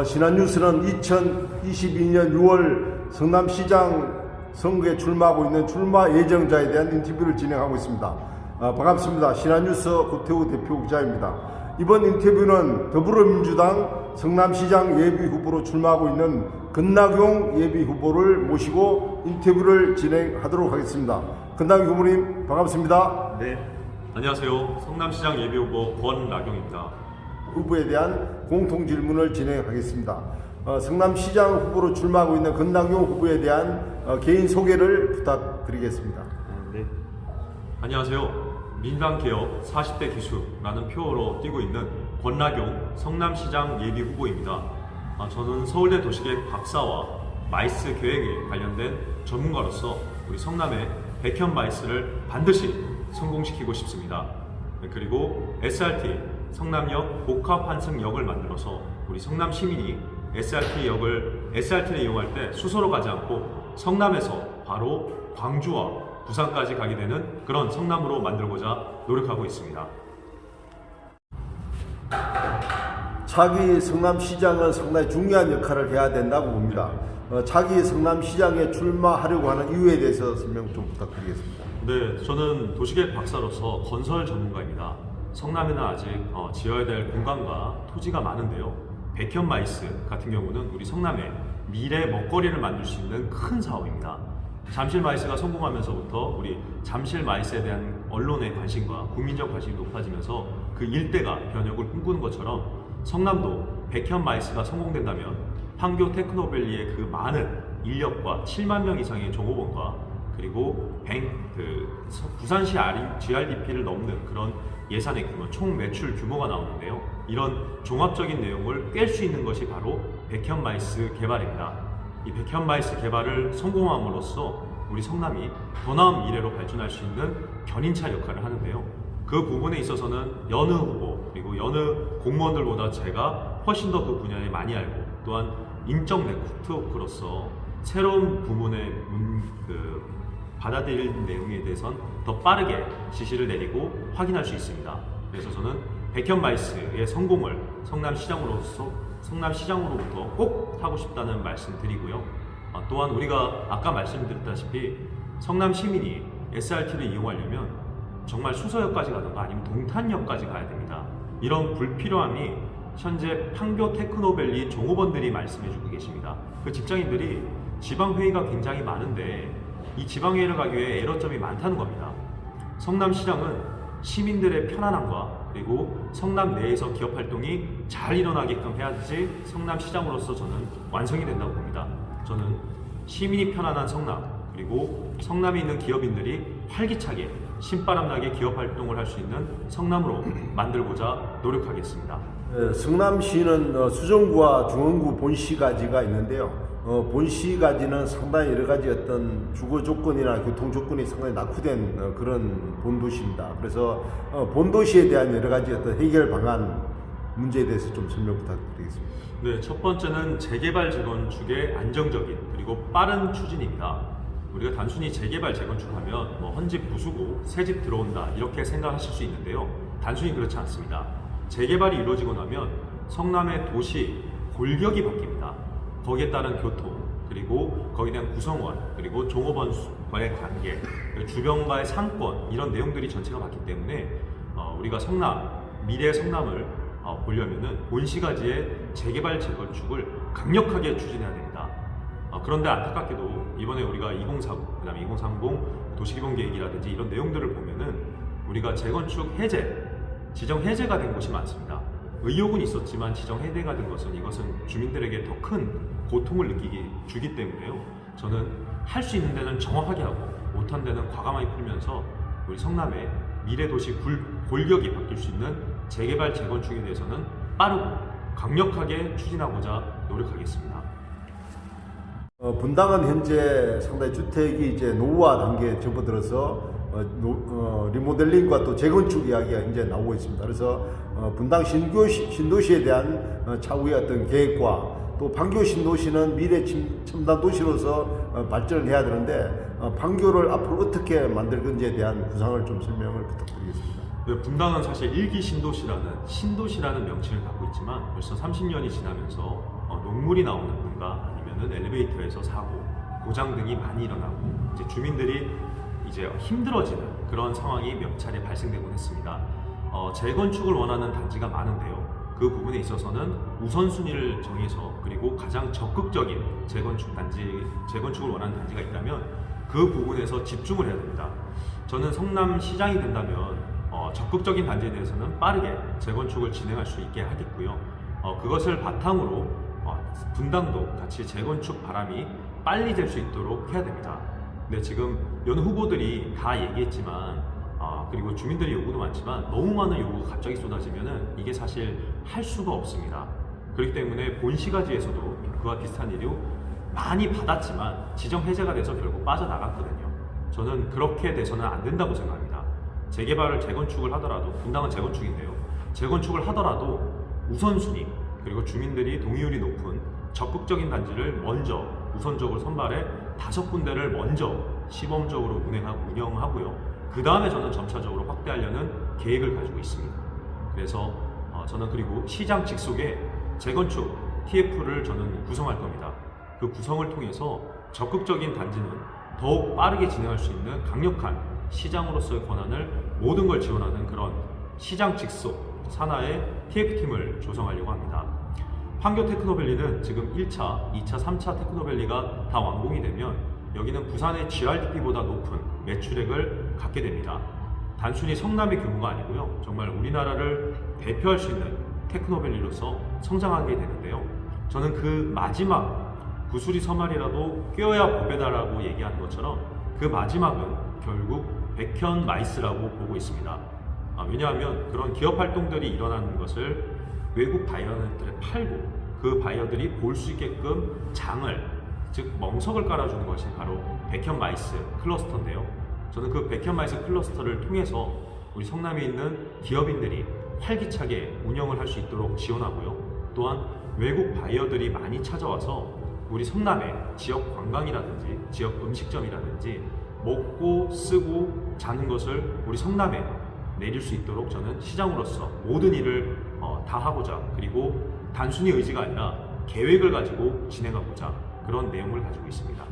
신한뉴스는 2022년 6월 성남시장 선거에 출마하고 있는 출마 예정자에 대한 인터뷰를 진행하고 있습니다. 반갑습니다. 신한뉴스 고태우 대표 기자입니다. 이번 인터뷰는 더불어민주당 성남시장 예비후보로 출마하고 있는 권낙용 예비후보를 모시고 인터뷰를 진행하도록 하겠습니다. 권낙용 후보님 반갑습니다. 네, 안녕하세요. 성남시장 예비후보 권낙용입니다. 후보에 대한 공통질문을 진행하겠습니다. 성남시장 후보로 출마하고 있는 권낙용 후보에 대한 개인 소개를 부탁드리겠습니다. 네, 안녕하세요. 민주당개혁 40대 기수라는 표어로 뛰고 있는 권낙용 성남시장 예비후보입니다. 저는 서울대 도시계획 박사와 마이스 계획에 관련된 전문가로서 우리 성남의 백현 마이스를 반드시 성공시키고 싶습니다. 그리고 SRT 성남역 복합 환승역을 만들어서 우리 성남 시민이 SRT를 이용할 때 수소로 가지 않고 성남에서 바로 광주와 부산까지 가게 되는 그런 성남으로 만들고자 노력하고 있습니다. 차기 성남시장은 상당히 중요한 역할을 해야 된다고 봅니다. 차기 성남시장에 출마하려고 하는 이유에 대해서 설명 좀 부탁드리겠습니다. 네, 저는 도시계획 박사로서 건설 전문가입니다. 성남에는 아직 지어야 될 공간과 토지가 많은데요. 백현 마이스 같은 경우는 우리 성남의 미래 먹거리를 만들 수 있는 큰 사업입니다. 잠실 마이스가 성공하면서부터 우리 잠실 마이스에 대한 언론의 관심과 국민적 관심이 높아지면서 그 일대가 변혁을 꿈꾸는 것처럼 성남도 백현 마이스가 성공된다면 판교 테크노밸리의 그 많은 인력과 7만 명 이상의 종업원과 그리고 부산시 GRDP를 넘는 그런 예산의 규모, 총 매출 규모가 나오는데요. 이런 종합적인 내용을 깰 수 있는 것이 바로 백현 마이스 개발입니다. 이 백현 마이스 개발을 성공함으로써 우리 성남이 더 나은 미래로 발전할 수 있는 견인차 역할을 하는데요. 그 부분에 있어서는 여느 후보 그리고 여느 공무원들보다 제가 훨씬 더 그 분야에 많이 알고 또한 인적 네트워크로서 새로운 부문의 받아들일 내용에 대해선 더 빠르게 지시를 내리고 확인할 수 있습니다. 그래서 저는 백현 마이스의 성공을 성남시장으로부터 꼭 하고 싶다는 말씀 드리고요. 또한 우리가 아까 말씀드렸다시피 성남 시민이 SRT를 이용하려면 정말 수서역까지 가든가 아니면 동탄역까지 가야 됩니다. 이런 불필요함이 현재 판교 테크노밸리 종업원들이 말씀해주고 계십니다. 그 직장인들이 지방회의가 굉장히 많은데 이 지방회의를 가기 위해 에러점이 많다는 겁니다. 성남시장은 시민들의 편안함과 그리고 성남 내에서 기업 활동이 잘 일어나게끔 해야지 성남시장으로서 저는 완성이 된다고 봅니다. 저는 시민이 편안한 성남 그리고 성남에 있는 기업인들이 활기차게 신바람나게 기업 활동을 할 수 있는 성남으로 만들고자 노력하겠습니다. 성남시는 수정구와 중원구 본시가지가 있는데요. 본시가지는 상당히 여러 가지 어떤 주거 조건이나 교통 조건이 상당히 낙후된 그런 본도시입니다. 그래서 본도시에 대한 여러 가지 어떤 해결 방안 문제에 대해서 좀 설명 부탁드리겠습니다. 네, 첫 번째는 재개발 재건축의 안정적인 그리고 빠른 추진입니다. 우리가 단순히 재개발 재건축하면 헌집 부수고 새집 들어온다 이렇게 생각하실 수 있는데요. 단순히 그렇지 않습니다. 재개발이 이루어지고 나면 성남의 도시 골격이 바뀝니다. 거기에 따른 교통, 그리고 거기에 대한 구성원, 그리고 종업원과의 관계, 주변과의 상권 이런 내용들이 전체가 바뀌기 때문에 우리가 미래의 성남을 보려면은 본시가지의 재개발 재건축을 강력하게 추진해야 됩니다. 그런데 안타깝게도 이번에 우리가 2040, 그다음에 2030 도시기본계획이라든지 이런 내용들을 보면은 우리가 재건축 해제, 지정 해제가 된 곳이 많습니다. 의욕은 있었지만 지정 해제가 된 이것은 주민들에게 더 큰 고통을 주기 때문에요. 저는 할 수 있는 데는 정확하게 하고 못한 데는 과감하게 풀면서 우리 성남의 미래 도시 골격이 바뀔 수 있는 재개발 재건축에 대해서는 빠르고 강력하게 추진하고자 노력하겠습니다. 분당은 현재 상당히 주택이 이제 노후화 단계에 접어들어서 리모델링과 또 재건축 이야기가 현재 나오고 있습니다. 그래서 분당 신도시에 대한 차후의 어떤 계획과 또 판교 신도시는 미래 첨단 도시로서 발전을 해야 되는데 판교를 앞으로 어떻게 만들 건지에 대한 구상을 좀 설명을 부탁드리겠습니다. 네, 분당은 사실 1기 신도시라는 명칭을 갖고 있지만 벌써 30년이 지나면서 녹물이 나오는 분가 아니면은 엘리베이터에서 사고, 고장 등이 많이 일어나고 이제 주민들이 이제 힘들어지는 그런 상황이 몇 차례 발생되곤 했습니다. 재건축을 원하는 단지가 많은데요. 그 부분에 있어서는 우선순위를 정해서 그리고 가장 적극적인 재건축을 원하는 단지가 있다면 그 부분에서 집중을 해야 됩니다. 저는 성남시장이 된다면 적극적인 단지에 대해서는 빠르게 재건축을 진행할 수 있게 하겠고요. 그것을 바탕으로 분당도 같이 재건축 바람이 빨리 될 수 있도록 해야 됩니다. 근데 지금 여느 후보들이 다 얘기했지만 그리고 주민들의 요구도 많지만 너무 많은 요구가 갑자기 쏟아지면은 이게 사실 할 수가 없습니다. 그렇기 때문에 본시가지에서도 그와 비슷한 일이 많이 받았지만 지정 해제가 돼서 결국 빠져나갔거든요. 저는 그렇게 돼서는 안 된다고 생각합니다. 재개발을 재건축을 하더라도 분당은 재건축인데요. 재건축을 하더라도 우선순위 그리고 주민들이 동의율이 높은 적극적인 단지를 먼저 우선적으로 선발해 5군데를 먼저 시범적으로 운영하고요. 그 다음에 저는 점차적으로 확대하려는 계획을 가지고 있습니다. 그래서 저는 그리고 시장 직속에 재건축 TF를 저는 구성할 겁니다. 그 구성을 통해서 적극적인 단지는 더욱 빠르게 진행할 수 있는 강력한 시장으로서의 권한을 모든 걸 지원하는 그런 시장 직속 산하의 TF팀을 조성하려고 합니다. 판교 테크노밸리는 지금 1차, 2차, 3차 테크노밸리가 다 완공이 되면 여기는 부산의 GRDP보다 높은 매출액을 갖게 됩니다. 단순히 성남의 규모가 아니고요. 정말 우리나라를 대표할 수 있는 테크노밸리로서 성장하게 되는데요. 저는 그 마지막 구슬이 서말이라도 껴야 보배다라고 얘기하는 것처럼 그 마지막은 결국 백현 마이스라고 보고 있습니다. 왜냐하면 그런 기업 활동들이 일어나는 것을 외국 바이어들에 팔고 그 바이어들이 볼 수 있게끔 장을 즉 멍석을 깔아주는 것이 바로 백현 마이스 클러스터인데요. 저는 그 백현 마이스 클러스터를 통해서 우리 성남에 있는 기업인들이 활기차게 운영을 할 수 있도록 지원하고요. 또한 외국 바이어들이 많이 찾아와서 우리 성남의 지역 관광이라든지 지역 음식점이라든지 먹고 쓰고 자는 것을 우리 성남에 내릴 수 있도록 저는 시장으로서 모든 일을 다 하고자 그리고 단순히 의지가 아니라 계획을 가지고 진행하고자 그런 내용을 가지고 있습니다.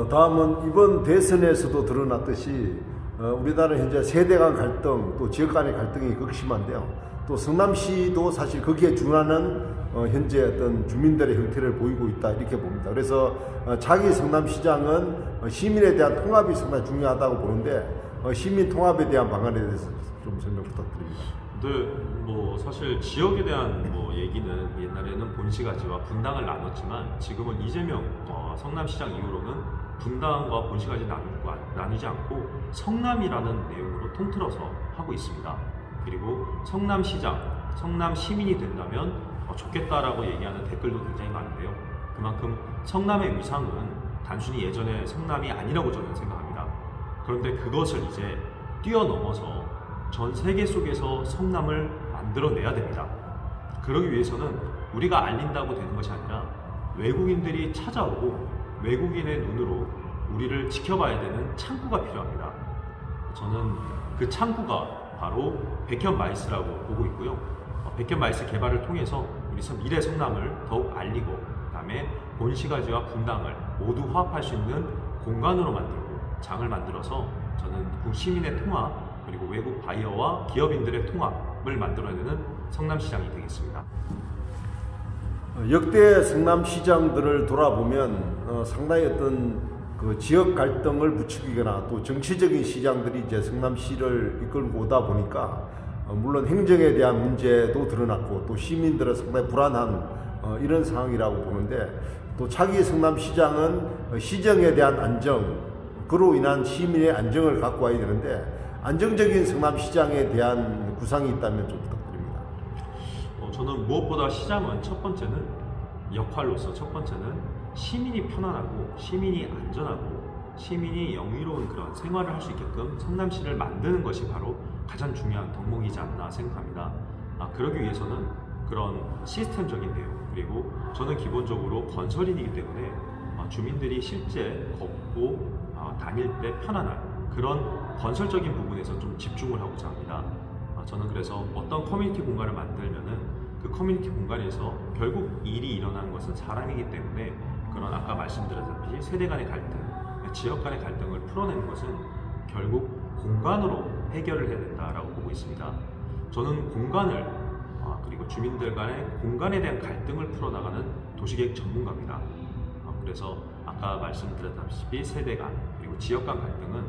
다음은 이번 대선에서도 드러났듯이 우리나라는 현재 세대 간 갈등 또 지역 간의 갈등이 극심한데요. 또 성남시도 사실 거기에 준하는 현재 어떤 주민들의 형태를 보이고 있다 이렇게 봅니다. 그래서 자기 성남시장은 시민에 대한 통합이 상당히 중요하다고 보는데 시민 통합에 대한 방안에 대해서 좀 설명 부탁드립니다. 네, 사실 지역에 대한 얘기는 옛날에는 본시가지와 분당을 나눴지만 지금은 이재명 성남시장 이후로는 분당과 본시가지 나누지 않고 성남이라는 내용으로 통틀어서 하고 있습니다. 그리고 성남시장, 성남시민이 된다면 좋겠다라고 얘기하는 댓글도 굉장히 많은데요. 그만큼 성남의 위상은 단순히 예전의 성남이 아니라고 저는 생각합니다. 그런데 그것을 이제 뛰어넘어서 전 세계 속에서 성남을 만들어내야 됩니다. 그러기 위해서는 우리가 알린다고 되는 것이 아니라 외국인들이 찾아오고 외국인의 눈으로 우리를 지켜봐야 되는 창구가 필요합니다. 저는 그 창구가 바로 백현 마이스라고 보고 있고요. 백현 마이스 개발을 통해서 우리 미래 성남을 더욱 알리고 그다음에 본시가지와 분당을 모두 화합할 수 있는 공간으로 만들고 장을 만들어서 저는 시민의 통합 그리고 외국 바이어와 기업인들의 통합을 만들어내는 성남시장이 되겠습니다. 역대 성남시장들을 돌아보면 상당히 어떤 그 지역 갈등을 부추기거나 또 정치적인 시장들이 이제 성남시를 이끌고 오다 보니까 물론 행정에 대한 문제도 드러났고 또 시민들은 상당히 불안한 이런 상황이라고 보는데 또 차기 성남시장은 시정에 대한 안정 그로 인한 시민의 안정을 갖고 와야 되는데 안정적인 성남시장에 대한 구상이 있다면 좀 부탁드립니다. 저는 무엇보다 시장은 첫 번째는 역할로서 첫 번째는 시민이 편안하고 시민이 안전하고 시민이 영유로운 그런 생활을 할 수 있게끔 성남시를 만드는 것이 바로 가장 중요한 덕목이지 않나 생각합니다. 그러기 위해서는 그런 시스템적인 내용 그리고 저는 기본적으로 건설인이기 때문에 주민들이 실제 걷고 다닐 때 편안한 그런 건설적인 부분에서 좀 집중을 하고자 합니다. 저는 그래서 어떤 커뮤니티 공간을 만들면은 그 커뮤니티 공간에서 결국 일이 일어나는 것은 사람이기 때문에 그런 아까 말씀드렸다시피 세대 간의 갈등, 지역 간의 갈등을 풀어내는 것은 결국 공간으로 해결을 해야 된다라고 보고 있습니다. 저는 공간을 그리고 주민들 간의 공간에 대한 갈등을 풀어나가는 도시계획 전문가입니다. 그래서 아까 말씀드렸다시피 세대 간 그리고 지역 간 갈등은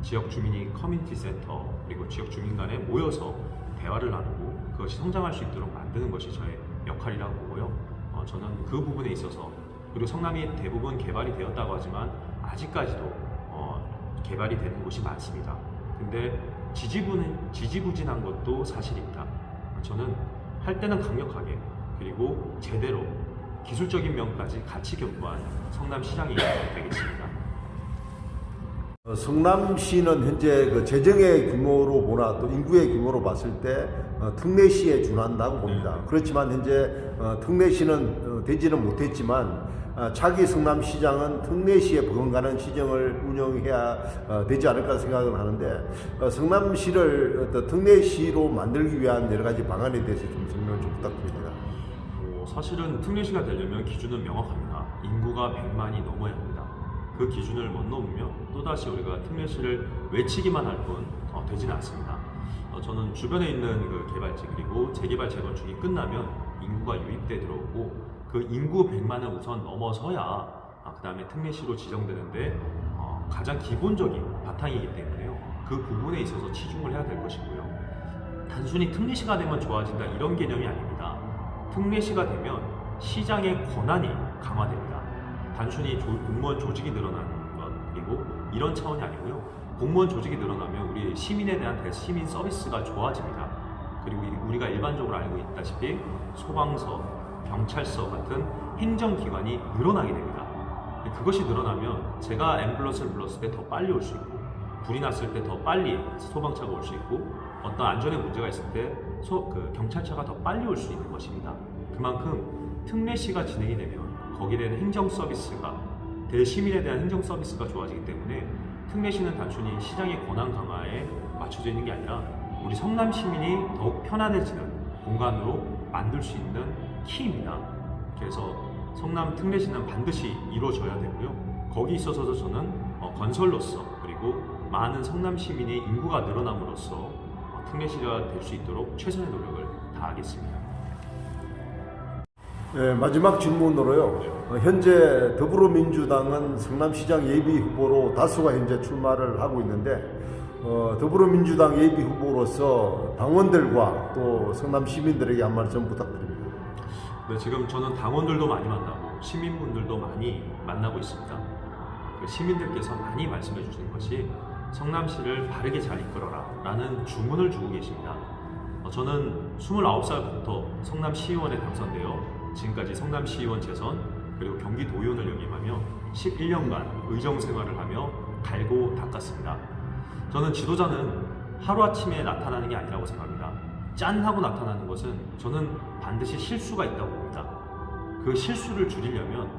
지역 주민이 커뮤니티 센터 그리고 지역 주민 간에 모여서 대화를 나누고 그것이 성장할 수 있도록 만드는 것이 저의 역할이라고 보고요. 저는 그 부분에 있어서 그리고 성남이 대부분 개발이 되었다고 하지만 아직까지도 개발이 되는 곳이 많습니다. 근데 지지부진한 것도 사실입니다. 저는 할 때는 강력하게 그리고 제대로 기술적인 면까지 같이 견고한 성남시장이 되겠습니다. 성남시는 현재 그 재정의 규모로 보나 또 인구의 규모로 봤을 때 특례시에 준한다고 봅니다. 그렇지만 현재 특례시는 되지는 못했지만 차기 성남시장은 특례시에 버금가는 시정을 운영해야 되지 않을까 생각을 하는데 성남시를 특례시로 만들기 위한 여러 가지 방안에 대해서 좀 설명을 좀 부탁드립니다. 사실은 특례시가 되려면 기준은 명확합니다. 인구가 100만이 넘어야 합니다. 그 기준을 못 넘으면 또다시 우리가 특례시를 외치기만 할 뿐 되지는 않습니다. 저는 주변에 있는 그 개발지 그리고 재개발 재건축이 끝나면 인구가 유입돼 들어오고 그 인구 100만을 우선 넘어서야 그 다음에 특례시로 지정되는데 가장 기본적인 바탕이기 때문에요. 그 부분에 있어서 치중을 해야 될 것이고요. 단순히 특례시가 되면 좋아진다 이런 개념이 아닙니다. 특례시가 되면 시장의 권한이 강화됩니다. 단순히 공무원 조직이 늘어나는 것 그리고 이런 차원이 아니고요. 공무원 조직이 늘어나면 우리 시민에 대한 대시민 서비스가 좋아집니다. 그리고 우리가 일반적으로 알고 있다시피 소방서, 경찰서 같은 행정기관이 늘어나게 됩니다. 그것이 늘어나면 제가 앰뷸런스를 불렀을 때 더 빨리 올 수 있고 불이 났을 때 더 빨리 소방차가 올 수 있고 어떤 안전에 문제가 있을 때 경찰차가 더 빨리 올 수 있는 것입니다. 그만큼 특례시가 진행이 되면 거기에 대한 행정 서비스가 대시민에 대한 행정 서비스가 좋아지기 때문에 특례시는 단순히 시장의 권한 강화에 맞춰져 있는 게 아니라 우리 성남 시민이 더욱 편안해지는 공간으로 만들 수 있는 키입니다. 그래서 성남 특례시는 반드시 이루어져야 되고요. 거기 있어서도 저는 건설로서 그리고 많은 성남 시민의 인구가 늘어남으로써 특례시가 될 수 있도록 최선의 노력을 다하겠습니다. 네, 마지막 질문으로요. 현재 더불어민주당은 성남시장 예비 후보로 다수가 현재 출마를 하고 있는데 더불어민주당 예비 후보로서 당원들과 또 성남 시민들에게 한 말씀 부탁드립니다. 네, 지금 저는 당원들도 많이 만나고 시민분들도 많이 만나고 있습니다. 시민들께서 많이 말씀해 주시는 것이 성남시를 바르게 잘 이끌어라 라는 주문을 주고 계십니다. 저는 29살부터 성남시의원에 당선되어 지금까지 성남시의원 재선 그리고 경기도의원을 역임하며 11년간 의정생활을 하며 갈고 닦았습니다. 저는 지도자는 하루아침에 나타나는 게 아니라고 생각합니다. 짠 하고 나타나는 것은 저는 반드시 실수가 있다고 봅니다. 그 실수를 줄이려면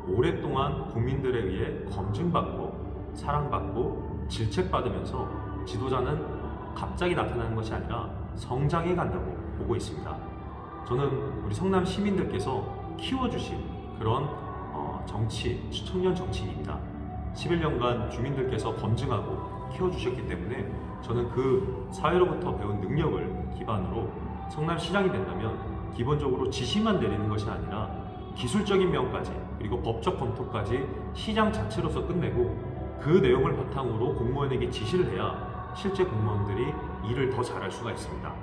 오랫동안 국민들에 의해 검증받고 사랑받고 질책받으면서 지도자는 갑자기 나타나는 것이 아니라 성장해 간다고 보고 있습니다. 저는 우리 성남 시민들께서 키워주신 그런 청년 정치인입니다. 11년간 주민들께서 검증하고 키워주셨기 때문에 저는 그 사회로부터 배운 능력을 기반으로 성남시장이 된다면 기본적으로 지시만 내리는 것이 아니라 기술적인 면까지 그리고 법적 검토까지 시장 자체로서 끝내고 그 내용을 바탕으로 공무원에게 지시를 해야 실제 공무원들이 일을 더 잘할 수가 있습니다.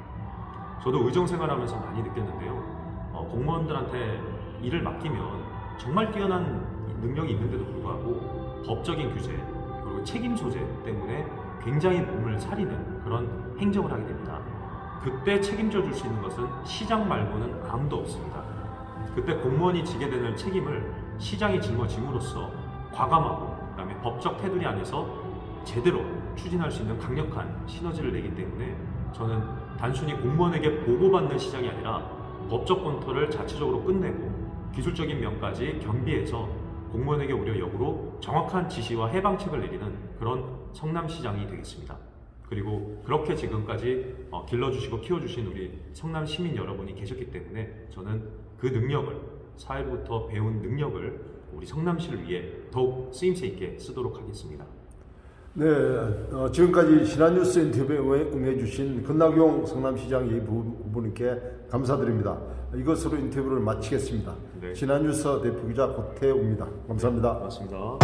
저도 의정생활하면서 많이 느꼈는데요. 공무원들한테 일을 맡기면 정말 뛰어난 능력이 있는데도 불구하고 법적인 규제 그리고 책임 소재 때문에 굉장히 몸을 사리는 그런 행정을 하게 됩니다. 그때 책임져 줄 수 있는 것은 시장 말고는 아무도 없습니다. 그때 공무원이 지게 되는 책임을 시장이 짊어짐으로써 과감하고 그다음에 법적 테두리 안에서 제대로 추진할 수 있는 강력한 시너지를 내기 때문에 저는 단순히 공무원에게 보고받는 시장이 아니라 법적 검토를 자체적으로 끝내고 기술적인 면까지 겸비해서 공무원에게 오히려 역으로 정확한 지시와 해방책을 내리는 그런 성남시장이 되겠습니다. 그리고 그렇게 지금까지 길러주시고 키워주신 우리 성남 시민 여러분이 계셨기 때문에 저는 그 능력을, 사회부터 배운 능력을 우리 성남시를 위해 더욱 쓰임새 있게 쓰도록 하겠습니다. 네, 지금까지 신한뉴스 인터뷰에 응해주신 권낙용 성남시장 예비후보님께 감사드립니다. 이것으로 인터뷰를 마치겠습니다. 네. 신한뉴스 대표기자 고태우입니다. 감사합니다. 고맙습니다.